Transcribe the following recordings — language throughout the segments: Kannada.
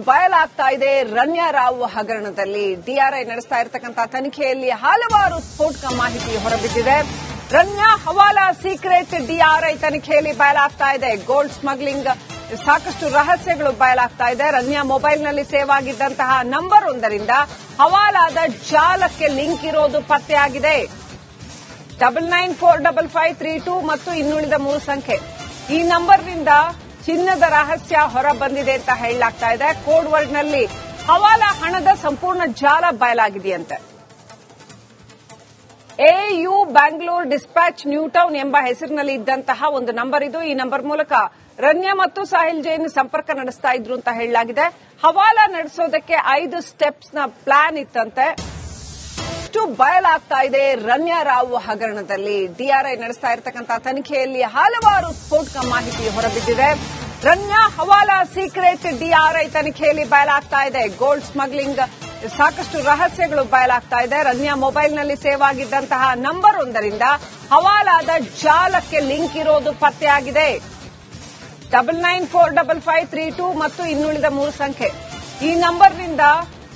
ಬಯಲಾಗ್ತಾ ಇದೆ ರಮ್ಯಾ ರಾವ್ ಹಗರಣದಲ್ಲಿ ಡಿಆರ್ಐ ನಡೆಸ್ತಾ ಇರತಕ್ಕಂತ ತನಿಖೆಯಲ್ಲಿ ಹಲವಾರು ಸ್ಫೋಟಕ ಮಾಹಿತಿ ಹೊರಬಿದ್ದಿದೆ. ರಮ್ಯಾ ಹವಾಲಾ ಸೀಕ್ರೆಟ್ ಡಿಆರ್ಐ ತನಿಖೆಯಲ್ಲಿ ಬಯಲಾಗ್ತಾ ಇದೆ. ಗೋಲ್ಡ್ ಸ್ಮಗ್ಲಿಂಗ್ ಸಾಕಷ್ಟು ರಹಸ್ಯಗಳು ಬಯಲಾಗ್ತಾ ಇದೆ. ರಮ್ಯಾ ಮೊಬೈಲ್ನಲ್ಲಿ ಸೇವ್ ಆಗಿದ್ದಂತಹ ನಂಬರ್ ಒಂದರಿಂದ ಹವಾಲಾದ ಜಾಲಕ್ಕೆ ಲಿಂಕ್ ಇರೋದು ಪತ್ತೆಯಾಗಿದೆ. 99455532 ಮತ್ತು ಇನ್ನುಳಿದ 3 ಸಂಖ್ಯೆ. ಈ ನಂಬರ್ನಿಂದ ಚಿನ್ನದ ರಹಸ್ಯ ಹೊರ ಬಂದಿದೆ ಅಂತ ಹೇಳಲಾಗ್ತಾ ಇದೆ. ಕೋಡ್ ವರ್ಡ್ನಲ್ಲಿ ಹವಾಲಾ ಹಣದ ಸಂಪೂರ್ಣ ಜಾಲ ಬಯಲಾಗಿದೆಯಂತೆ. AU Bangalore dispatch new town ಎಂಬ ಹೆಸರಿನಲ್ಲಿ ಇದ್ದಂತಹ ಒಂದು ನಂಬರ್ ಇದು. ಈ ನಂಬರ್ ಮೂಲಕ ರಮ್ಯಾ ಮತ್ತು ಸಾಹಿಲ್ ಜೈನ್ ಸಂಪರ್ಕ ನಡೆಸ್ತಾ ಇದ್ರು ಅಂತ ಹೇಳಲಾಗಿದೆ. ಹವಾಲಾ ನಡೆಸೋದಕ್ಕೆ 5 ಸ್ಟೆಪ್ಸ್ ನ ಪ್ಲಾನ್ ಇತ್ತಂತೆ. ಬಯಲಾಗ್ತಾ ಇದೆ ರಮ್ಯಾ ರಾವ್ ಹಗರಣದಲ್ಲಿ ಡಿಆರ್ಐ ನಡೆಸ್ತಾ ಇರತಕ್ಕಂತ ತನಿಖೆಯಲ್ಲಿ ಹಲವಾರು ಸ್ಫೋಟಕ ಮಾಹಿತಿ ಹೊರಬಿದ್ದಿದೆ. ರಮ್ಯಾ ಹವಾಲಾ ಸೀಕ್ರೆಟ್ ಡಿಆರ್ಐ ತನಿಖೆಯಲ್ಲಿ ಬಯಲಾಗ್ತಾ ಇದೆ. ಗೋಲ್ಡ್ ಸ್ಮಗ್ಲಿಂಗ್ ಸಾಕಷ್ಟು ರಹಸ್ಯಗಳು ಬಯಲಾಗ್ತಾ ಇದೆ. ರಮ್ಯಾ ಮೊಬೈಲ್ನಲ್ಲಿ ಸೇವ್ ಆಗಿದ್ದಂತಹ ನಂಬರ್ ಒಂದರಿಂದ ಹವಾಲಾದ ಜಾಲಕ್ಕೆ ಲಿಂಕ್ ಇರೋದು ಪತ್ತೆಯಾಗಿದೆ. 99455532 ಮತ್ತು ಇನ್ನುಳಿದ 3 ಸಂಖ್ಯೆ. ಈ ನಂಬರ್ನಿಂದ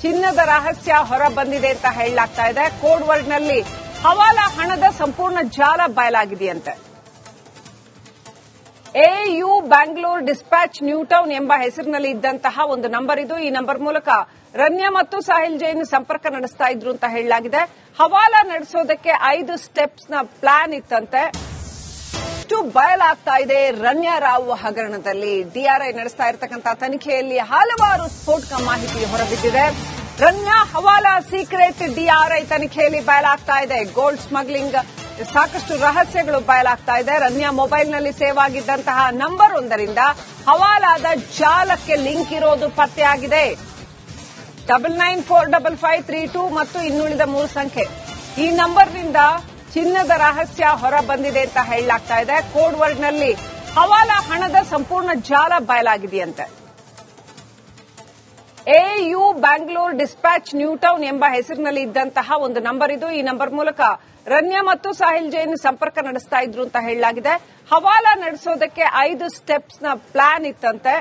ಚಿನ್ನದ ರಹಸ್ಯ ಹೊರ ಬಂದಿದೆ ಅಂತ ಹೇಳಲಾಗ್ತಾ ಇದೆ. ಕೋಡ್ ವರ್ಡ್ನಲ್ಲಿ ಹವಾಲಾ ಹಣದ ಸಂಪೂರ್ಣ ಜಾಲ ಬಯಲಾಗಿದೆಯಂತೆ. AU Bangalore dispatch new town ಎಂಬ ಹೆಸರಿನಲ್ಲಿ ಇದ್ದಂತಹ ಒಂದು ನಂಬರ್ ಇದು. ಈ ನಂಬರ್ ಮೂಲಕ ರಮ್ಯಾ ಮತ್ತು ಸಾಹಿಲ್ ಜೈನ್ ಸಂಪರ್ಕ ನಡೆಸ್ತಾ ಇದ್ರು ಅಂತ ಹೇಳಲಾಗಿದೆ. ಹವಾಲಾ ನಡೆಸೋದಕ್ಕೆ 5 ಸ್ಟೆಪ್ಸ್ ನ ಪ್ಲಾನ್ ಇತ್ತಂತೆ. ಬಯಲಾಗ್ತಾ ಇದೆ ರಮ್ಯಾ ರಾವ್ ಹಗರಣದಲ್ಲಿ ಡಿಆರ್ಐ ನಡೆಸ್ತಾ ಇರತಕ್ಕಂತ ತನಿಖೆಯಲ್ಲಿ ಹಲವಾರು ಸ್ಫೋಟಕ ಮಾಹಿತಿ ಹೊರಬಿದ್ದಿದೆ. ರಮ್ಯಾ ಹವಾಲಾ ಸೀಕ್ರೆಟ್ ಡಿಆರ್ಐ ತನಿಖೆಯಲ್ಲಿ ಬಯಲಾಗ್ತಾ ಇದೆ. ಗೋಲ್ಡ್ ಸ್ಮಗ್ಲಿಂಗ್ ಸಾಕಷ್ಟು ರಹಸ್ಯಗಳು ಬಯಲಾಗ್ತಾ ಇದೆ. ರಮ್ಯಾ ಮೊಬೈಲ್ನಲ್ಲಿ ಸೇವ್ ಆಗಿದ್ದಂತಹ ನಂಬರ್ ಒಂದರಿಂದ ಹವಾಲಾದ ಜಾಲಕ್ಕೆ ಲಿಂಕ್ ಇರೋದು ಪತ್ತೆಯಾಗಿದೆ. 99455532 ಮತ್ತು ಇನ್ನುಳಿದ 3 ಸಂಖ್ಯೆ. ಈ ನಂಬರ್ನಿಂದ ಚಿನ್ನದ ರಹಸ್ಯ ಹೊರ ಬಂದಿದೆ ಅಂತ ಹೇಳಲಾಗ್ತಾ ಇದೆ. ಕೋಡ್ ವರ್ಡ್ನಲ್ಲಿ ಹವಾಲಾ ಹಣದ ಸಂಪೂರ್ಣ ಜಾಲ ಬಯಲಾಗಿದೆಯಂತೆ. AU Bangalore dispatch new town ಎಂಬ ಹೆಸರಿನಲ್ಲಿ ಇದ್ದಂತಹ ಒಂದು ನಂಬರ್ ಇದು. ಈ ನಂಬರ್ ಮೂಲಕ ರಮ್ಯಾ ಮತ್ತು ಸಾಹಿಲ್ ಜೈನ್ ಸಂಪರ್ಕ ನಡೆಸ್ತಾ ಇದ್ರು ಅಂತ ಹೇಳಲಾಗಿದೆ. ಹವಾಲಾ ನಡೆಸೋದಕ್ಕೆ 5 ಸ್ಟೆಪ್ಸ್ ನ ಪ್ಲಾನ್ ಇತ್ತಂತೆ.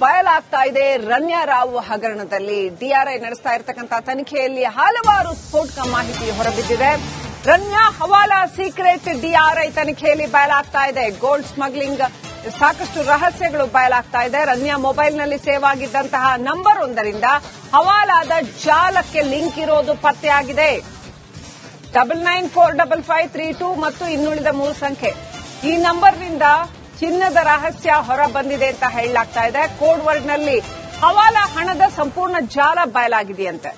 ಬಯಲಾಗ್ತಾ ಇದೆ ರಮ್ಯಾ ರಾವ್ ಹಗರಣದಲ್ಲಿ ಡಿಆರ್ಐ ನಡೆಸ್ತಾ ಇರತಕ್ಕಂತ ತನಿಖೆಯಲ್ಲಿ ಹಲವಾರು ಸ್ಫೋಟಕ ಮಾಹಿತಿ ಹೊರಬಿದ್ದಿದೆ. ರಮ್ಯಾ ಹವಾಲಾ ಸೀಕ್ರೆಟ್ ಡಿಆರ್ಐ ತನಿಖೆಯಲ್ಲಿ ಬಯಲಾಗ್ತಾ ಇದೆ. ಗೋಲ್ಡ್ ಸ್ಮಗ್ಲಿಂಗ್ ಸಾಕಷ್ಟು ರಹಸ್ಯಗಳು ಬಯಲಾಗ್ತಾ ಇದೆ. ರಮ್ಯಾ ಮೊಬೈಲ್ನಲ್ಲಿ ಸೇವ್ ಆಗಿದ್ದಂತಹ ನಂಬರ್ ಒಂದರಿಂದ ಹವಾಲಾದ ಜಾಲಕ್ಕೆ ಲಿಂಕ್ ಇರೋದು ಪತ್ತೆಯಾಗಿದೆ. 99455532 ಮತ್ತು ಇನ್ನುಳಿದ 3 ಸಂಖ್ಯೆ. ಈ ನಂಬರ್ನಿಂದ ಚಿನ್ನದ ರಹಸ್ಯ ಹೊರ ಬಂದಿದೆ ಅಂತ ಹೇಳಲಾಗ್ತಾ ಇದೆ. ಕೋಡ್ ವರ್ಡ್ನಲ್ಲಿ ಹವಾಲಾ ಹಣದ ಸಂಪೂರ್ಣ ಜಾಲ ಬಯಲಾಗಿದೆಯಂತೆ.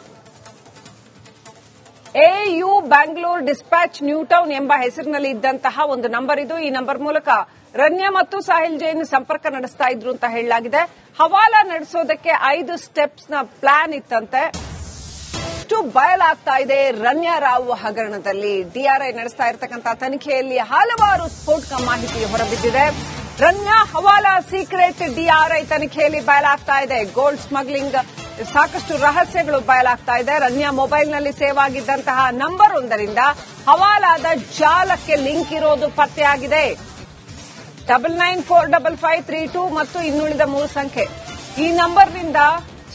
AU Bangalore dispatch new town ಎಂಬ ಹೆಸರಿನಲ್ಲಿ ಇದ್ದಂತಹ ಒಂದು ನಂಬರ್ ಇದು. ಈ ನಂಬರ್ ಮೂಲಕ ರಮ್ಯಾ ಮತ್ತು ಸಾಹಿಲ್ ಜೈನ್ ಸಂಪರ್ಕ ನಡೆಸ್ತಾ ಇದ್ರು ಅಂತ ಹೇಳಲಾಗಿದೆ. ಹವಾಲಾ ನಡೆಸೋದಕ್ಕೆ 5 ಸ್ಟೆಪ್ಸ್ ನ ಪ್ಲಾನ್ ಇತ್ತಂತೆ. ಬಯಲಾಗ್ತಾ ಇದೆ ರಮ್ಯಾ ರಾವ್ ಹಗರಣದಲ್ಲಿ ಡಿಆರ್ಐ ನಡೆಸ್ತಾ ಇರತಕ್ಕಂತ ತನಿಖೆಯಲ್ಲಿ ಹಲವಾರು ಸ್ಫೋಟಕ ಮಾಹಿತಿ ಹೊರಬಿದ್ದಿದೆ. ರಮ್ಯಾ ಹವಾಲಾ ಸೀಕ್ರೆಟ್ ಡಿಆರ್ಐ ತನಿಖೆಯಲ್ಲಿ ಬಯಲಾಗ್ತಾ ಇದೆ. ಗೋಲ್ಡ್ ಸ್ಮಗ್ಲಿಂಗ್ ಸಾಕಷ್ಟು ರಹಸ್ಯಗಳು ಬಯಲಾಗ್ತಾ ಇದೆ. ರಮ್ಯಾ ಮೊಬೈಲ್ನಲ್ಲಿ ಸೇವ್ ಆಗಿದ್ದಂತಹ ನಂಬರ್ ಒಂದರಿಂದ ಹವಾಲಾದ ಜಾಲಕ್ಕೆ ಲಿಂಕ್ ಇರೋದು ಪತ್ತೆಯಾಗಿದೆ. 99455532 ಮತ್ತು ಇನ್ನುಳಿದ 3 ಸಂಖ್ಯೆ. ಈ ನಂಬರ್ನಿಂದ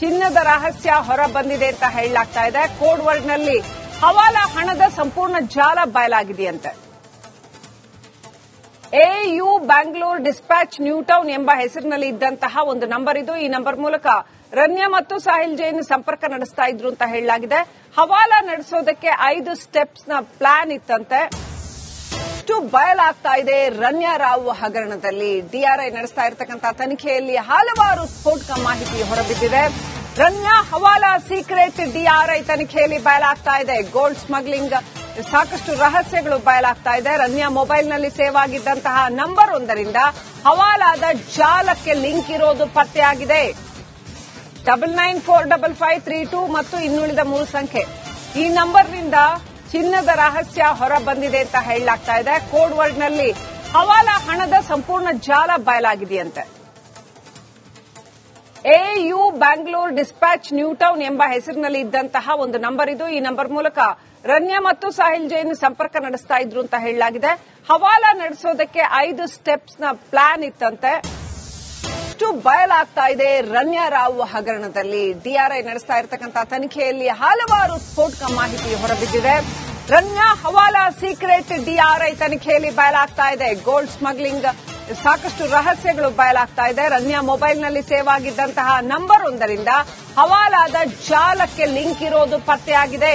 ಚಿನ್ನದ ರಹಸ್ಯ ಹೊರ ಬಂದಿದೆ ಅಂತ ಹೇಳಲಾಗ್ತಾ ಇದೆ. ಕೋಡ್ ವರ್ಡ್ನಲ್ಲಿ ಹವಾಲಾ ಹಣದ ಸಂಪೂರ್ಣ ಜಾಲ ಬಯಲಾಗಿದೆಯಂತೆ. AU Bangalore dispatch new town ಎಂಬ ಹೆಸರಿನಲ್ಲಿ ಇದ್ದಂತಹ ಒಂದು ನಂಬರ್ ಇದು. ಈ ನಂಬರ್ ಮೂಲಕ ರಮ್ಯಾ ಮತ್ತು ಸಾಹಿಲ್ ಜೈನ್ ಸಂಪರ್ಕ ನಡೆಸ್ತಾ ಇದ್ರು ಅಂತ ಹೇಳಲಾಗಿದೆ. ಹವಾಲಾ ನಡೆಸೋದಕ್ಕೆ 5 ಸ್ಟೆಪ್ಸ್ ನ ಪ್ಲಾನ್ ಇತ್ತಂತೆ. ಬಯಲಾಗ್ತಾ ಇದೆ ರಮ್ಯಾ ರಾವ್ ಹಗರಣದಲ್ಲಿ ಡಿಆರ್ಐ ನಡೆಸ್ತಾ ಇರತಕ್ಕಂತ ತನಿಖೆಯಲ್ಲಿ ಹಲವಾರು ಸ್ಫೋಟಕ ಮಾಹಿತಿ ಹೊರಬಿದ್ದಿದೆ. ರಮ್ಯಾ ಹವಾಲಾ ಸೀಕ್ರೆಟ್ ಡಿಆರ್ಐ ತನಿಖೆಯಲ್ಲಿ ಬಯಲಾಗ್ತಾ ಇದೆ. ಗೋಲ್ಡ್ ಸ್ಮಗ್ಲಿಂಗ್ ಸಾಕಷ್ಟು ರಹಸ್ಯಗಳು ಬಯಲಾಗ್ತಾ ಇದೆ. ರಮ್ಯಾ ಮೊಬೈಲ್ನಲ್ಲಿ ಸೇವ್ ಆಗಿದ್ದಂತಹ ನಂಬರ್ ಒಂದರಿಂದ ಹವಾಲಾದ ಜಾಲಕ್ಕೆ ಲಿಂಕ್ ಇರೋದು ಪತ್ತೆಯಾಗಿದೆ. 99455532 ಮತ್ತು ಇನ್ನುಳಿದ 3 ಸಂಖ್ಯೆ. ಈ ನಂಬರ್ನಿಂದ ಚಿನ್ನದ ರಹಸ್ಯ ಹೊರ ಬಂದಿದೆ ಅಂತ ಹೇಳಲಾಗ್ತಾ ಇದೆ. ಕೋಡ್ ವರ್ಡ್ನಲ್ಲಿ ಹವಾಲಾ ಹಣದ ಸಂಪೂರ್ಣ ಜಾಲ ಬಯಲಾಗಿದೆಯಂತೆ. AU Bangalore dispatch new town ಎಂಬ ಹೆಸರಿನಲ್ಲಿ ಇದ್ದಂತಹ ಒಂದು ನಂಬರ್ ಇದು. ಈ ನಂಬರ್ ಮೂಲಕ ರಮ್ಯಾ ಮತ್ತು ಸಾಹಿಲ್ ಜೈನ್ ಸಂಪರ್ಕ ನಡೆಸ್ತಾ ಇದ್ರು ಅಂತ ಹೇಳಲಾಗಿದೆ. ಹವಾಲಾ ನಡೆಸೋದಕ್ಕೆ 5 ಸ್ಟೆಪ್ಸ್ ನ ಪ್ಲಾನ್ ಇತ್ತಂತೆ. ಬಯಲಾಗ್ತಾ ಇದೆ ರಮ್ಯಾ ರಾವ್ ಹಗರಣದಲ್ಲಿ ಡಿಆರ್ಐ ನಡೆಸ್ತಾ ಇರತಕ್ಕಂತ ತನಿಖೆಯಲ್ಲಿ ಹಲವಾರು ಸ್ಫೋಟಕ ಮಾಹಿತಿ ಹೊರಬಿದ್ದಿದೆ. ರಮ್ಯಾ ಹವಾಲಾ ಸೀಕ್ರೆಟ್ ಡಿಆರ್ಐ ತನಿಖೆಯಲ್ಲಿ ಬಯಲಾಗ್ತಾ ಇದೆ. ಗೋಲ್ಡ್ ಸ್ಮಗ್ಲಿಂಗ್ ಸಾಕಷ್ಟು ರಹಸ್ಯಗಳು ಬಯಲಾಗ್ತಾ ಇದೆ. ರಮ್ಯಾ ಮೊಬೈಲ್ನಲ್ಲಿ ಸೇವ್ ಆಗಿದ್ದಂತಹ ನಂಬರ್ ಒಂದರಿಂದ ಹವಾಲಾದ ಜಾಲಕ್ಕೆ ಲಿಂಕ್ ಇರೋದು ಪತ್ತೆಯಾಗಿದೆ.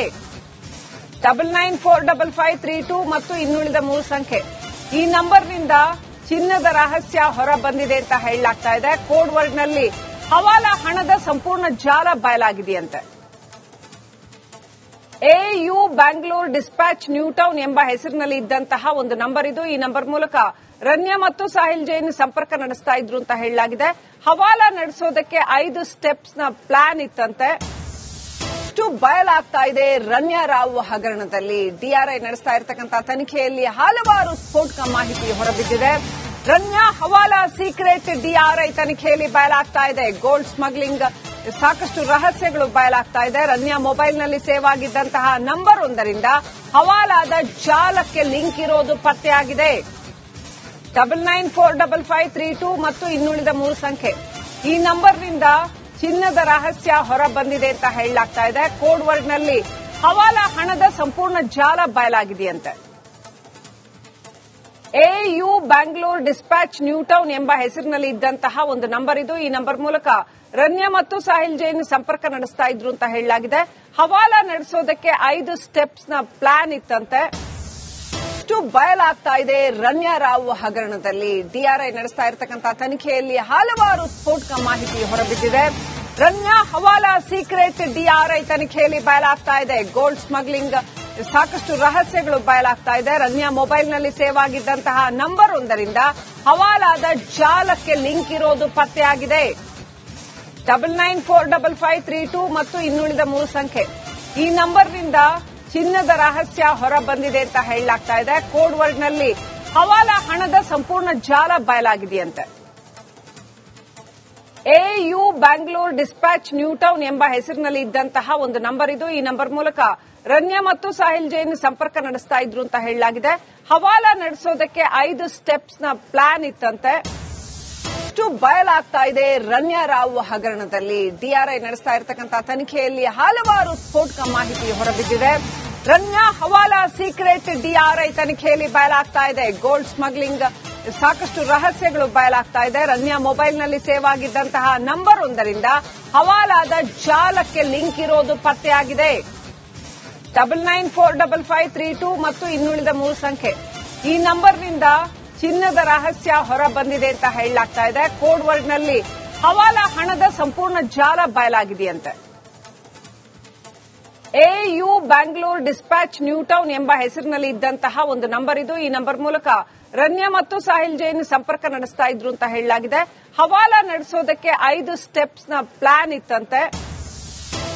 99455532 ಮತ್ತು ಇನ್ನುಳಿದ 3 ಸಂಖ್ಯೆ. ಈ ನಂಬರ್ನಿಂದ ಚಿನ್ನದ ರಹಸ್ಯ ಹೊರ ಬಂದಿದೆ ಅಂತ ಹೇಳಲಾಗ್ತಾ ಇದೆ. ಕೋಡ್ ವರ್ಡ್ನಲ್ಲಿ ಹವಾಲಾ ಹಣದ ಸಂಪೂರ್ಣ ಜಾಲ ಬಯಲಾಗಿದೆಯಂತೆ. AU Bangalore dispatch new town ಎಂಬ ಹೆಸರಿನಲ್ಲಿ ಇದ್ದಂತಹ ಒಂದು ನಂಬರ್ ಇದು. ಈ ನಂಬರ್ ಮೂಲಕ ರಮ್ಯಾ ಮತ್ತು ಸಾಹಿಲ್ ಜೈನ್ ಸಂಪರ್ಕ ನಡೆಸ್ತಾ ಇದ್ರು ಅಂತ ಹೇಳಲಾಗಿದೆ. ಹವಾಲಾ ನಡೆಸೋದಕ್ಕೆ 5 ಸ್ಟೆಪ್ಸ್ ನ ಪ್ಲಾನ್ ಇತ್ತಂತೆ. ಬಯಲಾಗ್ತಾ ಇದೆ ರಮ್ಯಾ ರಾವ್ ಹಗರಣದಲ್ಲಿ ಡಿಆರ್ಐ ನಡೆಸ್ತಾ ಇರತಕ್ಕಂತ ತನಿಖೆಯಲ್ಲಿ ಹಲವಾರು ಸ್ಫೋಟಕ ಮಾಹಿತಿ ಹೊರಬಿದ್ದಿದೆ. ರಮ್ಯಾ ಹವಾಲಾ ಸೀಕ್ರೆಟ್ ಡಿಆರ್ಐ ತನಿಖೆಯಲ್ಲಿ ಬಯಲಾಗ್ತಾ ಇದೆ. ಗೋಲ್ಡ್ ಸ್ಮಗ್ಲಿಂಗ್ ಸಾಕಷ್ಟು ರಹಸ್ಯಗಳು ಬಯಲಾಗ್ತಾ ಇದೆ. ರಮ್ಯಾ ಮೊಬೈಲ್ನಲ್ಲಿ ಸೇವ್ ಆಗಿದ್ದಂತಹ ನಂಬರ್ ಒಂದರಿಂದ ಹವಾಲಾದ ಜಾಲಕ್ಕೆ ಲಿಂಕ್ ಇರೋದು ಪತ್ತೆಯಾಗಿದೆ. 99455532 ಮತ್ತು ಇನ್ನುಳಿದ 3 ಸಂಖ್ಯೆ. ಈ ನಂಬರ್ನಿಂದ ಚಿನ್ನದ ರಹಸ್ಯ ಹೊರ ಬಂದಿದೆ ಅಂತ ಹೇಳಲಾಗ್ತಾ ಇದೆ. ಕೋಡ್ ವರ್ಡ್ನಲ್ಲಿ ಹವಾಲಾ ಹಣದ ಸಂಪೂರ್ಣ ಜಾಲ ಬಯಲಾಗಿದೆಯಂತೆ. AU Bangalore dispatch new town ಎಂಬ ಹೆಸರಿನಲ್ಲಿ ಇದ್ದಂತಹ ಒಂದು ನಂಬರ್ ಇದು. ಈ ನಂಬರ್ ಮೂಲಕ ರಮ್ಯಾ ಮತ್ತು ಸಾಹಿಲ್ ಜೈನ್ ಸಂಪರ್ಕ ನಡೆಸ್ತಾ ಇದ್ರು ಅಂತ ಹೇಳಲಾಗಿದೆ. ಹವಾಲಾ ನಡೆಸೋದಕ್ಕೆ 5 ಸ್ಟೆಪ್ಸ್ ನ ಪ್ಲಾನ್ ಇತ್ತಂತೆ. ಬಯಲಾಗ್ತಾ ಇದೆ ರಮ್ಯಾ ರಾವ್ ಹಗರಣದಲ್ಲಿ ಡಿಆರ್ಐ ನಡೆಸ್ತಾ ಇರತಕ್ಕಂತ ತನಿಖೆಯಲ್ಲಿ ಹಲವಾರು ಸ್ಫೋಟಕ ಮಾಹಿತಿ ಹೊರಬಿದ್ದಿದೆ. ರಮ್ಯಾ ಹವಾಲಾ ಸೀಕ್ರೆಟ್ ಡಿಆರ್ಐ ತನಿಖೆಯಲ್ಲಿ ಬಯಲಾಗ್ತಾ ಇದೆ. ಗೋಲ್ಡ್ ಸ್ಮಗ್ಲಿಂಗ್ ಸಾಕಷ್ಟು ರಹಸ್ಯಗಳು ಬಯಲಾಗ್ತಾ ಇದೆ. ರಮ್ಯಾ ಮೊಬೈಲ್ನಲ್ಲಿ ಸೇವ್ ಆಗಿದ್ದಂತಹ ನಂಬರ್ ಒಂದರಿಂದ ಹವಾಲಾದ ಜಾಲಕ್ಕೆ ಲಿಂಕ್ ಇರೋದು ಪತ್ತೆಯಾಗಿದೆ. 99455532 ಮತ್ತು ಇನ್ನುಳಿದ 3 ಸಂಖ್ಯೆ. ಈ ನಂಬರ್ನಿಂದ ಚಿನ್ನದ ರಹಸ್ಯ ಹೊರ ಬಂದಿದೆ ಅಂತ ಹೇಳಲಾಗ್ತಾ ಇದೆ. ಕೋಡ್ ವರ್ಡ್ನಲ್ಲಿ ಹವಾಲಾ ಹಣದ ಸಂಪೂರ್ಣ ಜಾಲ ಬಯಲಾಗಿದೆಯಂತೆ. AU Bangalore dispatch new town ಎಂಬ ಹೆಸರಿನಲ್ಲಿ ಇದ್ದಂತಹ ಒಂದು ನಂಬರ್ ಇದು. ಈ ನಂಬರ್ ಮೂಲಕ ರಮ್ಯಾ ಮತ್ತು ಸಾಹಿಲ್ ಜೈನ್ ಸಂಪರ್ಕ ನಡೆಸ್ತಾ ಇದ್ರು ಅಂತ ಹೇಳಲಾಗಿದೆ. ಹವಾಲಾ ನಡೆಸೋದಕ್ಕೆ 5 ಸ್ಟೆಪ್ಸ್ ನ ಪ್ಲಾನ್ ಇತ್ತಂತೆ. ಬಯಲಾಗ್ತಾ ಇದೆ ರಮ್ಯಾ ರಾವ್ ಹಗರಣದಲ್ಲಿ ಡಿಆರ್ಐ ನಡೆಸ್ತಾ ಇರತಕ್ಕಂತ ತನಿಖೆಯಲ್ಲಿ ಹಲವಾರು ಸ್ಫೋಟಕ ಮಾಹಿತಿ ಹೊರಬಿದ್ದಿದೆ. ರಮ್ಯಾ ಹವಾಲಾ ಸೀಕ್ರೆಟ್ ಡಿಆರ್ಐ ತನಿಖೆಯಲ್ಲಿ ಬಯಲಾಗ್ತಾ ಇದೆ. ಗೋಲ್ಡ್ ಸ್ಮಗ್ಲಿಂಗ್ ಸಾಕಷ್ಟು ರಹಸ್ಯಗಳು ಬಯಲಾಗ್ತಾ ಇದೆ. ರಮ್ಯಾ ಮೊಬೈಲ್ನಲ್ಲಿ ಸೇವ್ ಆಗಿದ್ದಂತಹ ನಂಬರ್ ಒಂದರಿಂದ ಹವಾಲಾದ ಜಾಲಕ್ಕೆ ಲಿಂಕ್ ಇರೋದು ಪತ್ತೆಯಾಗಿದೆ. 99455532 ಮತ್ತು ಇನ್ನುಳಿದ 3 ಸಂಖ್ಯೆ. ಈ ನಂಬರ್ನಿಂದ ಚಿನ್ನದ ರಹಸ್ಯ ಹೊರ ಬಂದಿದೆ ಅಂತ ಹೇಳಲಾಗ್ತಾ ಇದೆ. ಕೋಡ್ ವರ್ಡ್ನಲ್ಲಿ ಹವಾಲಾ ಹಣದ ಸಂಪೂರ್ಣ ಜಾಲ ಬಯಲಾಗಿದೆಯಂತೆ. AU Bangalore dispatch new town ಎಂಬ ಹೆಸರಿನಲ್ಲಿ ಇದ್ದಂತಹ ಒಂದು ನಂಬರ್ ಇದು. ಈ ನಂಬರ್ ಮೂಲಕ ರಮ್ಯಾ ಮತ್ತು ಸಾಹಿಲ್ ಜೈನ್ ಸಂಪರ್ಕ ನಡೆಸ್ತಾ ಇದ್ರು ಅಂತ ಹೇಳಲಾಗಿದೆ. ಹವಾಲಾ ನಡೆಸೋದಕ್ಕೆ 5 ಸ್ಟೆಪ್ಸ್ ನ ಪ್ಲಾನ್ ಇತ್ತಂತೆ. ಬಯಲಾಗ್ತಾ ಇದೆ ರಮ್ಯಾ ರಾವ್ ಹಗರಣದಲ್ಲಿ ಡಿಆರ್ಐ ನಡೆಸ್ತಾ ಇರತಕ್ಕಂತ ತನಿಖೆಯಲ್ಲಿ ಹಲವಾರು ಸ್ಫೋಟಕ ಮಾಹಿತಿ ಹೊರಬಿದ್ದಿದೆ. ರಮ್ಯಾ ಹವಾಲಾ ಸೀಕ್ರೆಟ್ ಡಿಆರ್ಐ ತನಿಖೆಯಲ್ಲಿ ಬಯಲಾಗ್ತಾ ಇದೆ. ಗೋಲ್ಡ್ ಸ್ಮಗ್ಲಿಂಗ್ ಸಾಕಷ್ಟು ರಹಸ್ಯಗಳು ಬಯಲಾಗ್ತಾ ಇದೆ. ರಮ್ಯಾ ಮೊಬೈಲ್ನಲ್ಲಿ ಸೇವ್ ಆಗಿದ್ದಂತಹ ನಂಬರ್ ಒಂದರಿಂದ ಹವಾಲಾದ ಜಾಲಕ್ಕೆ ಲಿಂಕ್ ಇರೋದು ಪತ್ತೆಯಾಗಿದೆ. 99455532 ಮತ್ತು ಇನ್ನುಳಿದ 3 ಸಂಖ್ಯೆ. ಈ ನಂಬರ್ನಿಂದ ಚಿನ್ನದ ರಹಸ್ಯ ಹೊರ ಬಂದಿದೆ ಅಂತ ಹೇಳಲಾಗ್ತಾ ಇದೆ. ಕೋಡ್ ವರ್ಡ್ನಲ್ಲಿ ಹವಾಲಾ ಹಣದ ಸಂಪೂರ್ಣ ಜಾಲ ಬಯಲಾಗಿದೆಯಂತೆ. AU Bangalore dispatch new town ಎಂಬ ಹೆಸರಿನಲ್ಲಿ ಇದ್ದಂತಹ ಒಂದು ನಂಬರ್ ಇದು. ಈ ನಂಬರ್ ಮೂಲಕ ರಮ್ಯಾ ಮತ್ತು ಸಾಹಿಲ್ ಜೈನ್ ಸಂಪರ್ಕ ನಡೆಸ್ತಾ ಇದ್ರು ಅಂತ ಹೇಳಲಾಗಿದೆ. ಹವಾಲಾ ನಡೆಸೋದಕ್ಕೆ 5 ಸ್ಟೆಪ್ಸ್ ನ ಪ್ಲಾನ್ ಇತ್ತಂತೆ.